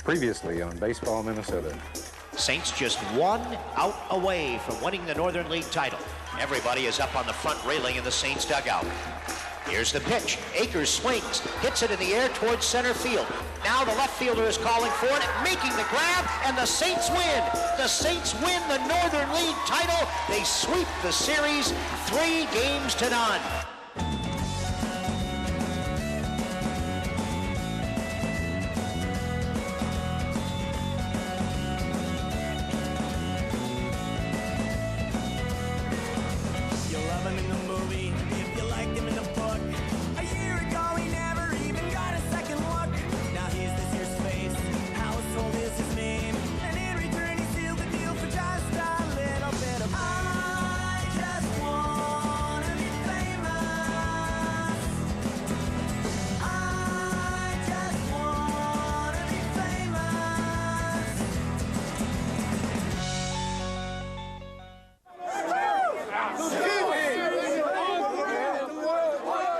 Previously on Baseball Minnesota. Saints just 1 out away from winning the Northern League title. Everybody is up on the front railing in the Saints dugout. Here's the pitch. Akers swings, hits it in the air towards center field. Now the left fielder is calling for it, making the grab, and the Saints win. The Saints win the Northern League title. They sweep the series 3-0.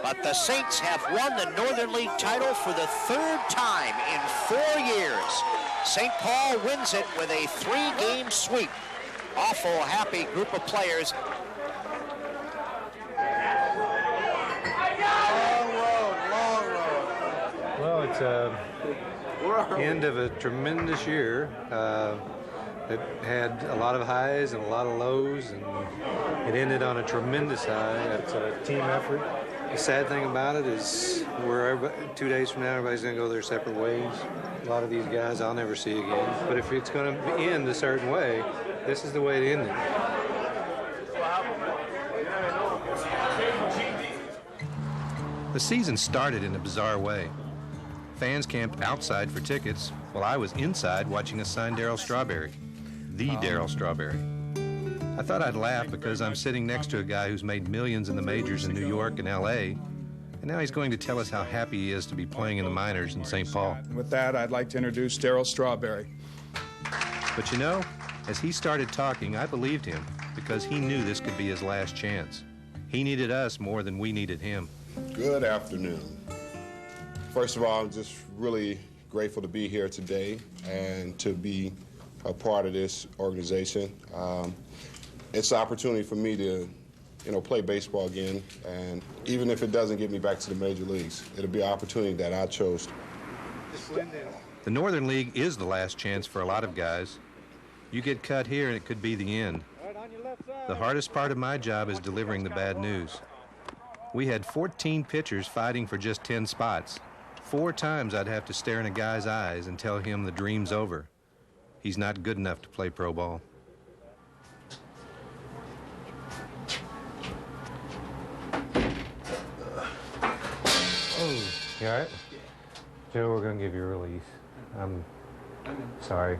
But the Saints have won the Northern League title for the 3rd time in 4 years. St. Paul wins it with a 3-game sweep. Awful happy group of players. Long road. Well, it's the end of a tremendous year. It had a lot of highs and a lot of lows, and it ended on a tremendous high. It's a team effort. The sad thing about it is 2 days from now, everybody's going to go their separate ways. A lot of these guys I'll never see again. But if it's going to end a certain way, this is the way it ended. The season started in a bizarre way. Fans camped outside for tickets, while I was inside watching us sign Darryl Strawberry. The Darryl Strawberry. I thought I'd laugh because I'm sitting next to a guy who's made millions in the majors in New York and L.A., and now he's going to tell us how happy he is to be playing in the minors in St. Paul. With that, I'd like to introduce Darryl Strawberry. But you know, as he started talking, I believed him because he knew this could be his last chance. He needed us more than we needed him. Good afternoon. First of all, I'm just really grateful to be here today and to be a part of this organization. It's an opportunity for me to, play baseball again, and even if it doesn't get me back to the major leagues, it'll be an opportunity that I chose. The Northern League is the last chance for a lot of guys. You get cut here and it could be the end. The hardest part of my job is delivering the bad news. We had 14 pitchers fighting for just 10 spots. 4 times I'd have to stare in a guy's eyes and tell him the dream's over. He's not good enough to play pro ball. Oh, you all right? Joe, we're going to give you a release. I'm sorry.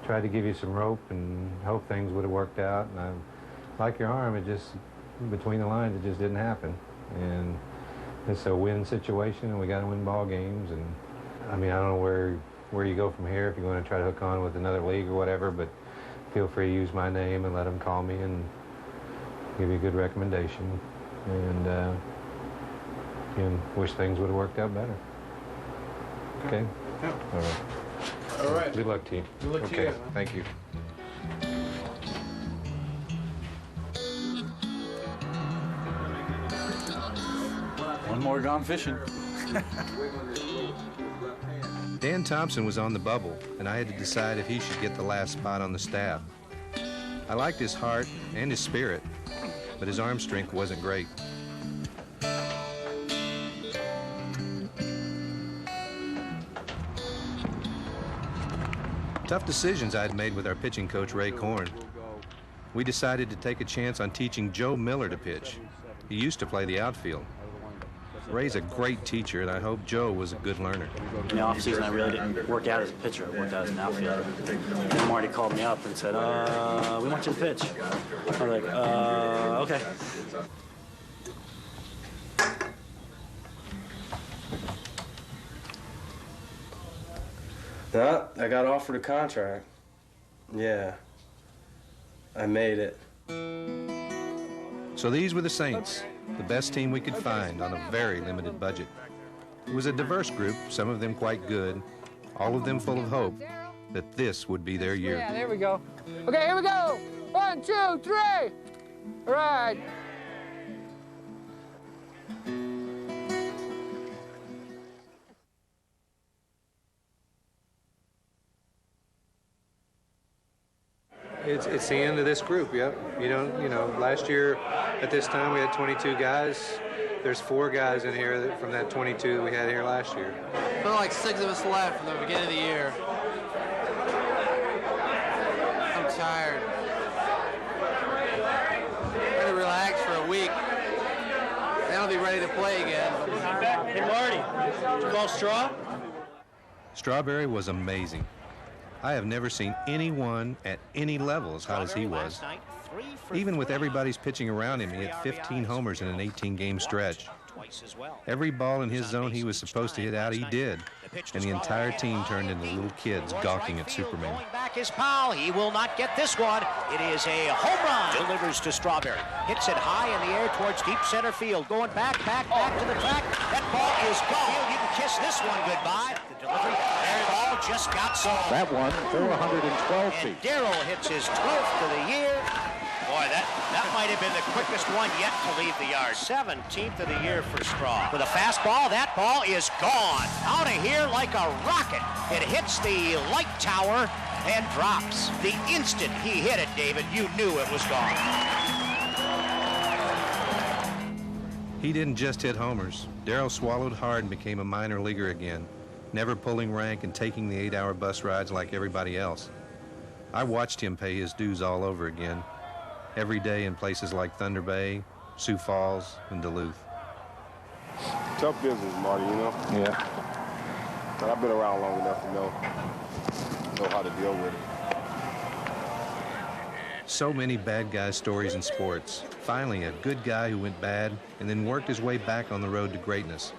Tried to give you some rope and hope things would have worked out. And I like your arm, it just, between the lines, it just didn't happen. And it's a win situation, and we got to win ball games. And I don't know where you go from here, if you're going to try to hook on with another league or whatever, but feel free to use my name and let them call me and give you a good recommendation. And wish things would have worked out better. Okay? Yeah. All right. All right. Good luck to you. Good luck to okay. you. Thank you. One more gone fishing. Dan Thompson was on the bubble, and I had to decide if he should get the last spot on the staff. I liked his heart and his spirit, but his arm strength wasn't great. Tough decisions I'd made with our pitching coach, Ray Korn. We decided to take a chance on teaching Joe Miller to pitch. He used to play the outfield. Ray's a great teacher, and I hope Joe was a good learner. In the offseason, I really didn't work out as a pitcher. I worked out as an outfielder. And Marty called me up and said, we want you to pitch. I was like, okay. No, I got offered a contract. Yeah, I made it. So these were the Saints, the best team we could find on a very limited budget. It was a diverse group, some of them quite good, all of them full of hope that this would be their year. Yeah, there we go. Okay, here we go. 1, 2, 3. All right. It's the end of this group, yep. You know, last year at this time we had 22 guys. There's 4 guys in here from that 22 that we had here last year. There were like 6 of us left from the beginning of the year. I'm tired. I'm going to relax for a week. Then I'll be ready to play again. Hey, Marty, did you call Straw? Strawberry was amazing. I have never seen anyone at any level as hot as he was. Even with everybody's pitching around him, he had 15 homers in an 18-game stretch. Every ball in his zone he was supposed to hit out, he did. And the entire team turned into little kids gawking at Superman. Going back is Powell. He will not get this one. It is a home run. Delivers to Strawberry. Hits it high in the air towards deep center field. Going back to the track. That ball is gone. You can kiss this one goodbye. The delivery. That ball just got sold. That one, 412 feet. And Darrell hits his 12th of the year. Boy, that might have been the quickest one yet to leave the yard. 17th of the year for Straw. With a fastball, that ball is gone. Out of here like a rocket. It hits the light tower and drops. The instant he hit it, David, you knew it was gone. He didn't just hit homers. Darrell swallowed hard and became a minor leaguer again, never pulling rank and taking the 8-hour bus rides like everybody else. I watched him pay his dues all over again, every day in places like Thunder Bay, Sioux Falls, and Duluth. Tough business, Marty, you know? Yeah. But I've been around long enough to know how to deal with it. So many bad guy stories in sports. Finally, a good guy who went bad and then worked his way back on the road to greatness.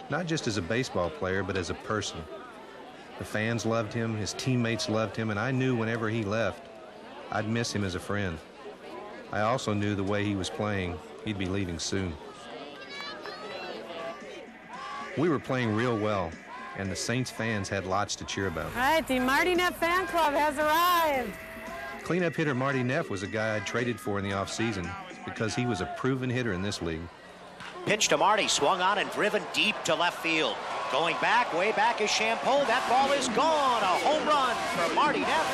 Not just as a baseball player, but as a person. The fans loved him, his teammates loved him, and I knew whenever he left, I'd miss him as a friend. I also knew the way he was playing, he'd be leaving soon. We were playing real well, and the Saints fans had lots to cheer about. All right, the Marty Neff fan club has arrived. Cleanup hitter Marty Neff was a guy I'd traded for in the offseason because he was a proven hitter in this league. Pitch to Marty, swung on and driven deep to left field. Going back, way back is Champeau. That ball is gone. A home run for Marty Neff.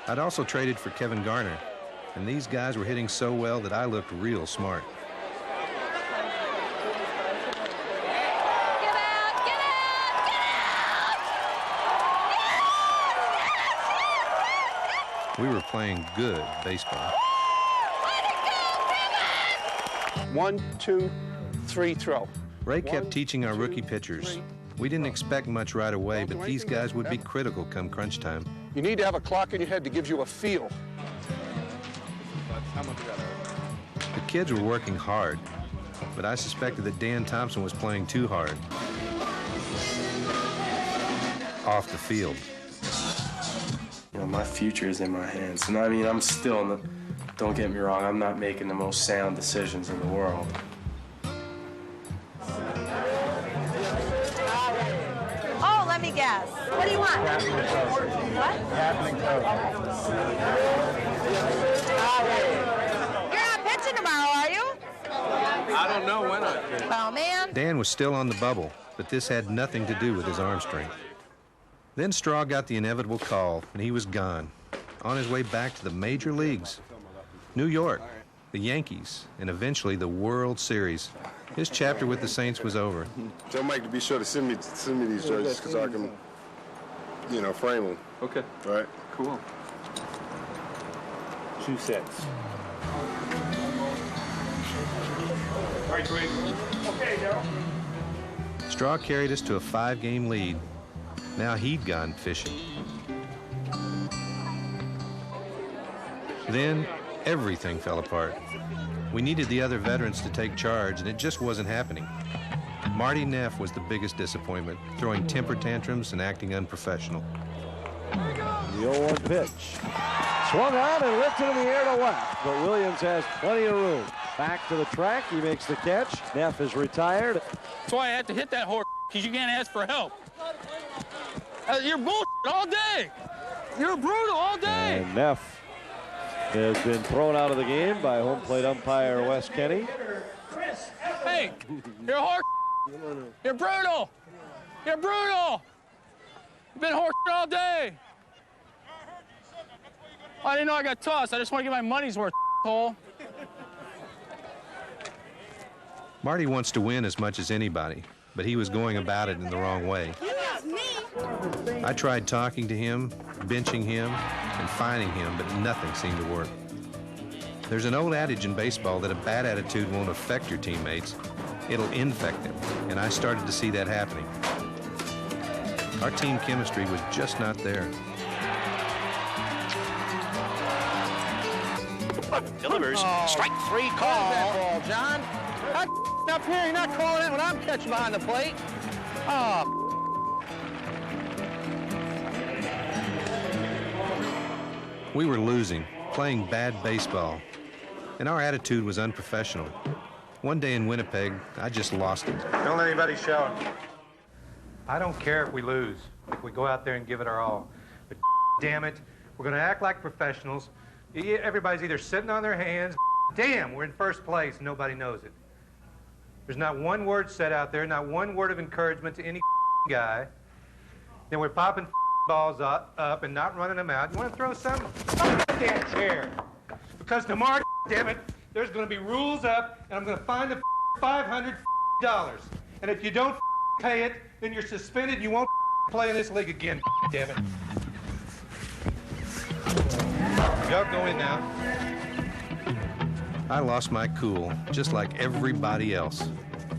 I'd also traded for Kevin Garner, and these guys were hitting so well that I looked real smart. We were playing good baseball. 1, 2, 3, throw. Ray kept teaching our rookie pitchers. We didn't expect much right away, but these guys would be critical come crunch time. You need to have a clock in your head that gives you a feel. The kids were working hard, but I suspected that Dan Thompson was playing too hard. Off the field. You know, my future is in my hands. And I mean, I'm still in the, don't get me wrong, I'm not making the most sound decisions in the world. Oh, let me guess. What do you want? What? You're not pitching tomorrow, are you? I don't know when I pitch. Oh, man. Dan was still on the bubble, but this had nothing to do with his arm strength. Then Straw got the inevitable call, and he was gone, on his way back to the major leagues. New York, the Yankees, and eventually the World Series. His chapter with the Saints was over. Tell Mike to be sure to send me these jerseys because I can, you know, frame them. Okay. All right? Cool. 2 sets. All right, Twig. Okay, Darrell. Straw carried us to a 5-game lead. Now he'd gone fishing. Then everything fell apart. We needed the other veterans to take charge, and it just wasn't happening. Marty Neff was the biggest disappointment, throwing temper tantrums and acting unprofessional. The 0-1 pitch. Swung on and lifted in the air to left, but Williams has plenty of room. Back to the track, he makes the catch. Neff is retired. That's why I had to hit that horse, because you can't ask for help. You're bullshit all day. You're brutal all day. And Neff has been thrown out of the game by home plate umpire Wes Kenny. Hey, you're a horse. You're brutal. You're brutal. You've been horse all day. I didn't know I got tossed. I just want to get my money's worth, hole. Marty wants to win as much as anybody, but he was going about it in the wrong way. I tried talking to him, benching him, and fining him, but nothing seemed to work. There's an old adage in baseball that a bad attitude won't affect your teammates, it'll infect them, and I started to see that happening. Our team chemistry was just not there. Delivers, strike 3 call. That ball, John. Up here, you're not calling it when I'm catching behind the plate. Oh. We were losing, playing bad baseball, and our attitude was unprofessional. One day in Winnipeg, I just lost it. Don't let anybody shout. I don't care if we lose, if we go out there and give it our all. But damn it, we're going to act like professionals. Everybody's either sitting on their hands, damn, we're in first place, and nobody knows it. There's not one word said out there, not one word of encouragement to any guy. Then we're popping balls up and not running them out. You want to throw something? Fuck that damn chair. Because tomorrow, damn it, there's going to be rules up, and I'm going to find the $500. And if you don't pay it, then you're suspended. You won't play in this league again. Damn it. Y'all go in now. I lost my cool, just like everybody else.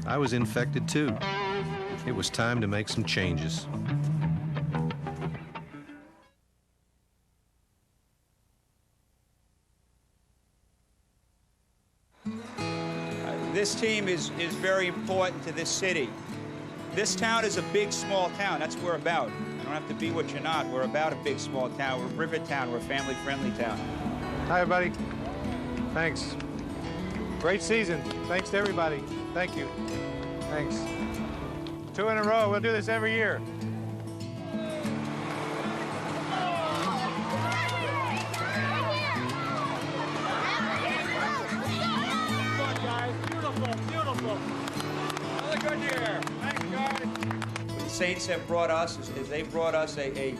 I was infected too. It was time to make some changes. This team is very important to this city. This town is a big, small town. That's what we're about. You don't have to be what you're not. We're about a big, small town. We're River Town. We're a family-friendly town. Hi, everybody. Thanks. Great season. Thanks to everybody. Thank you. Thanks. 2 in a row. We'll do this every year. What the Saints have brought us is they've brought us a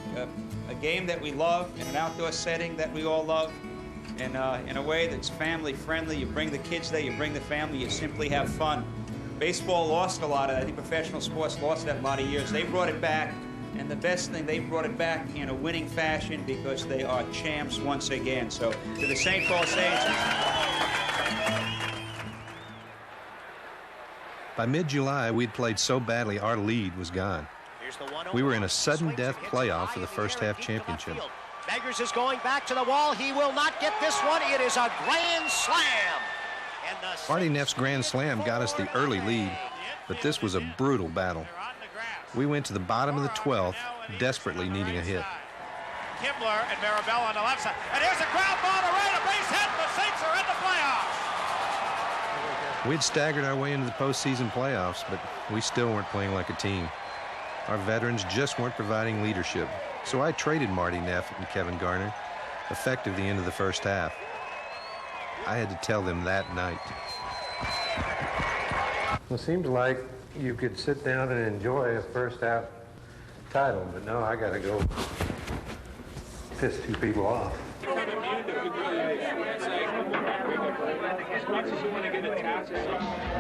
game that we love in an outdoor setting that we all love, and in a way that's family-friendly. You bring the kids there, you bring the family, you simply have fun. Baseball lost a lot of that. I think professional sports lost that a lot of years. They brought it back, and the best thing, they brought it back in a winning fashion because they are champs once again. So to the St. Paul Saints. By mid-July, we'd played so badly our lead was gone. We were in a sudden death playoff for the first half championship. Beggars is going back to the wall. He will not get this one. It is a grand slam. Marty Neff's grand slam got us the early lead, but this was a brutal battle. We went to the bottom of the 12th, desperately needing a hit. Kimbler and Marabella on the left side. And here's a ground ball to right, a base hit. The Saints are in the playoffs. We'd staggered our way into the postseason playoffs, but we still weren't playing like a team. Our veterans just weren't providing leadership, so I traded Marty Neff and Kevin Garner, effective the end of the first half. I had to tell them that night. Well, it seems like you could sit down and enjoy a first half title, but no, I got to go piss 2 people off. I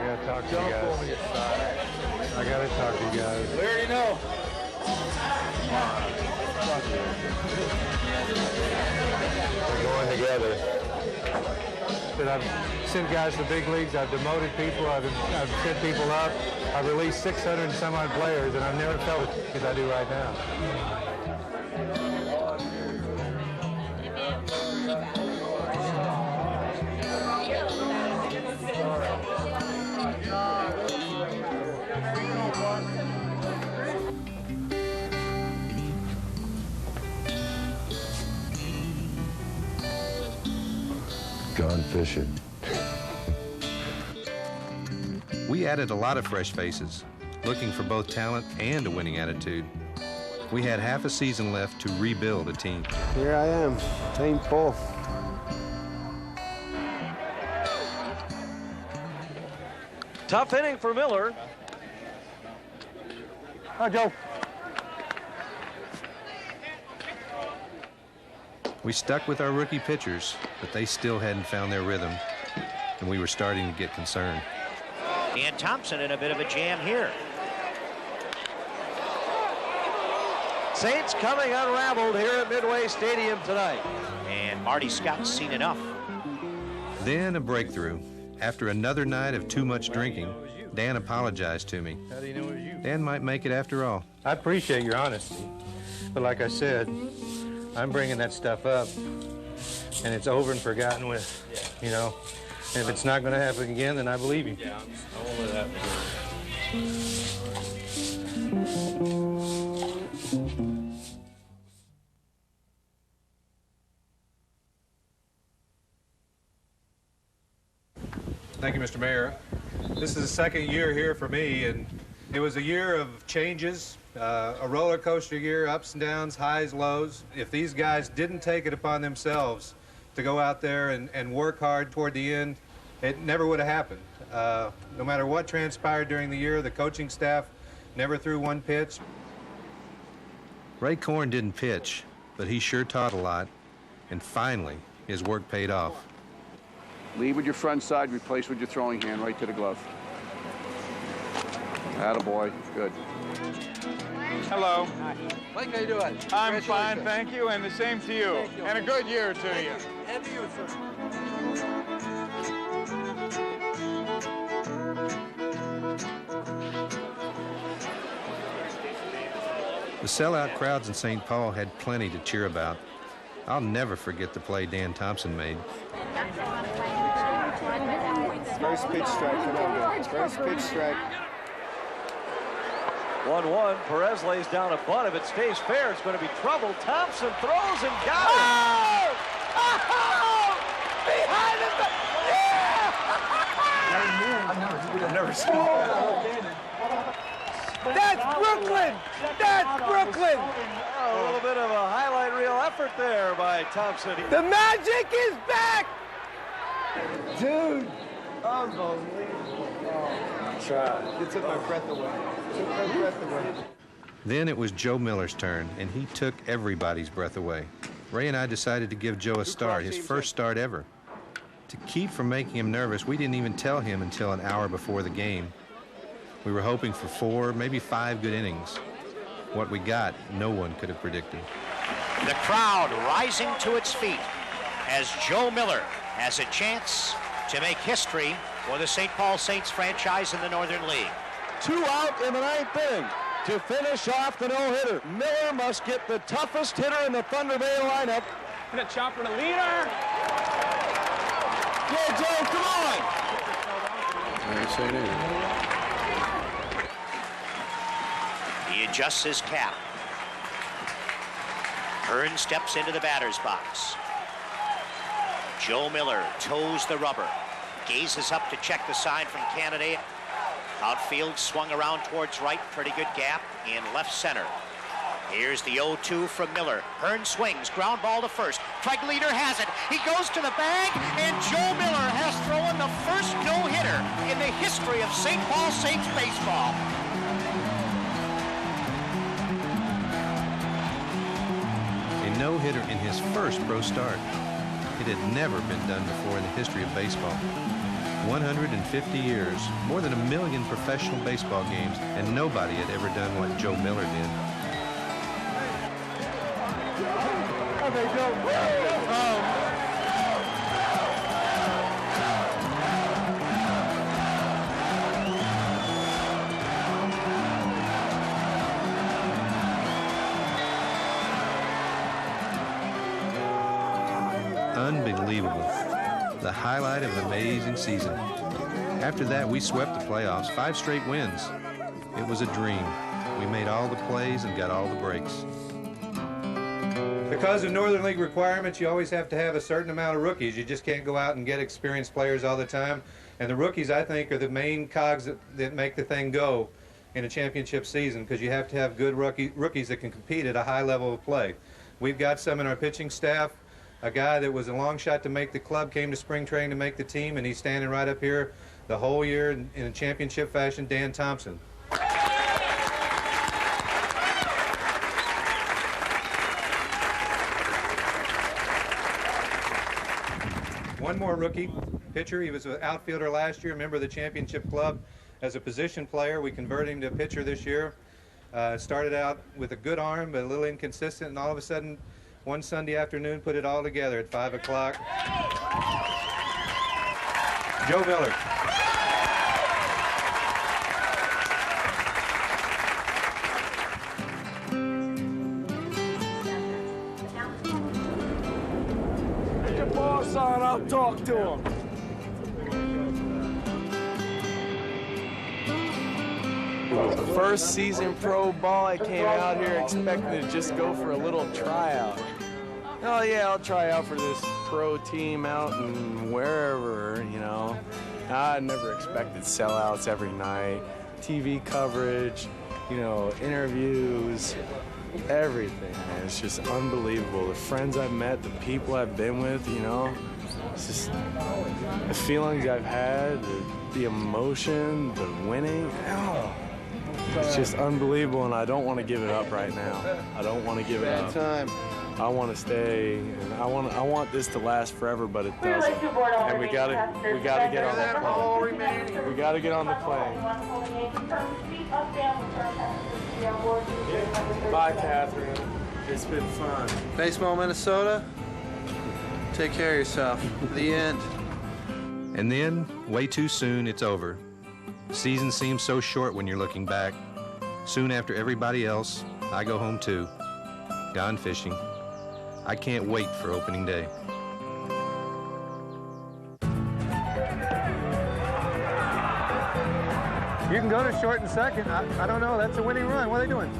gotta talk to you guys. I gotta talk to you guys. We already know. We're going together. But I've sent guys to the big leagues. I've demoted people. I've sent people up. I've released 600 and some odd players, and I've never felt it as I do right now. Gone fishing. We added a lot of fresh faces, looking for both talent and a winning attitude. We had half a season left to rebuild a team. Here I am, team full. Tough inning for Miller. Hi, Joe. We stuck with our rookie pitchers, but they still hadn't found their rhythm, and we were starting to get concerned. Dan Thompson in a bit of a jam here. Saints coming unraveled here at Midway Stadium tonight. And Marty Scott's seen enough. Then a breakthrough. After another night of too much drinking, Dan apologized to me. How do you know it was you? Dan might make it after all. I appreciate your honesty, but like I said, I'm bringing that stuff up, and it's over and forgotten with, you know. And if it's not going to happen again, then I believe you. Yeah, I won't let it happen again. Thank you, Mr. Mayor. This is the second year here for me, and it was a year of changes, a roller coaster year, ups and downs, highs, lows. If these guys didn't take it upon themselves to go out there and work hard toward the end, it never would have happened. No matter what transpired during the year, the coaching staff never threw one pitch. Ray Korn didn't pitch, but he sure taught a lot, and finally, his work paid off. Lead with your front side, replace with your throwing hand right to the glove. Attaboy, good. Hello. Mike, how you doing? I'm fine, thank you, and the same to you. And a good year to you. And to you, sir. The sellout crowds in St. Paul had plenty to cheer about. I'll never forget the play Dan Thompson made. First pitch strike, come on, first pitch strike. 1-1. Perez lays down a bunt. If it stays fair, it's going to be trouble. Thompson throws and got it. Oh! Behind the yeah! I've never seen that. That's Brooklyn! That's Brooklyn! A little bit of a highlight reel effort there by Thompson. The magic is back! Dude, unbelievable. Oh, try. It took my breath away. Then it was Joe Miller's turn, and he took everybody's breath away. Ray and I decided to give Joe a start, his first start ever. To keep from making him nervous, we didn't even tell him until an hour before the game. We were hoping for 4, maybe 5 good innings. What we got, no one could have predicted. The crowd rising to its feet as Joe Miller has a chance to make history for the St. Paul Saints franchise in the Northern League. 2 out in the 9th inning. To finish off the no-hitter, Miller must get the toughest hitter in the Thunder Bay lineup. And a chopper to leader. Yeah, Joe, come on! I ain't saying anything. He adjusts his cap. Hearn steps into the batter's box. Joe Miller toes the rubber, gazes up to check the sign from Canada. Outfield swung around towards right, pretty good gap in left center. Here's the 0-2 from Miller. Hearn swings, ground ball to first. Pregleiter has it. He goes to the bag, and Joe Miller has thrown the first no-hitter in the history of St. Paul Saints baseball. A no-hitter in his first pro start. It had never been done before in the history of baseball. 150 years, more than 1 million professional baseball games, and nobody had ever done what Joe Miller did. Unbelievable. The highlight of an amazing season. After that, we swept the playoffs, 5 straight wins. It was a dream. We made all the plays and got all the breaks. Because of Northern League requirements, you always have to have a certain amount of rookies. You just can't go out and get experienced players all the time. And the rookies, I think, are the main cogs that make the thing go in a championship season, because you have to have good rookies that can compete at a high level of play. We've got some in our pitching staff. A guy that was a long shot to make the club came to spring training to make the team, and he's standing right up here the whole year in a championship fashion, Dan Thompson. One more rookie pitcher. He was an outfielder last year, member of the championship club. As a position player, we converted him to a pitcher this year. Started out with a good arm, but a little inconsistent, and all of a sudden, one Sunday afternoon, put it all together at 5 o'clock. Joe Miller. Get your boss on, I'll talk to him. First season pro ball, I came out here expecting to just go for a little tryout. Oh yeah, I'll try out for this pro team out in wherever, you know. I never expected sellouts every night, TV coverage, you know, interviews, everything, man. It's just unbelievable. The friends I've met, the people I've been with, you know, it's just the feelings I've had, the emotion, the winning. Oh, it's just unbelievable, and I don't want to give it up right now. I don't want to give it up. I want to stay, and I want this to last forever, but it doesn't. And we gotta get on that plane. We gotta get on the plane. Bye, Catherine. It's been fun. Baseball, Minnesota. Take care of yourself. The end. And then, way too soon, it's over. The season seems so short when you're looking back. Soon after everybody else, I go home too. Gone fishing. I can't wait for opening day. You can go to short and second. I don't know. That's a winning run. What are they doing?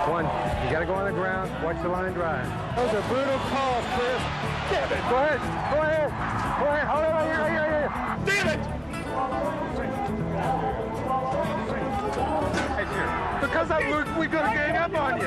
One. You got to go on the ground. Watch the line drive. Those are brutal calls, Chris. Damn it. Go ahead. Go ahead. Go ahead. Hold on. Here. Damn it. Because we're going to gang up on you.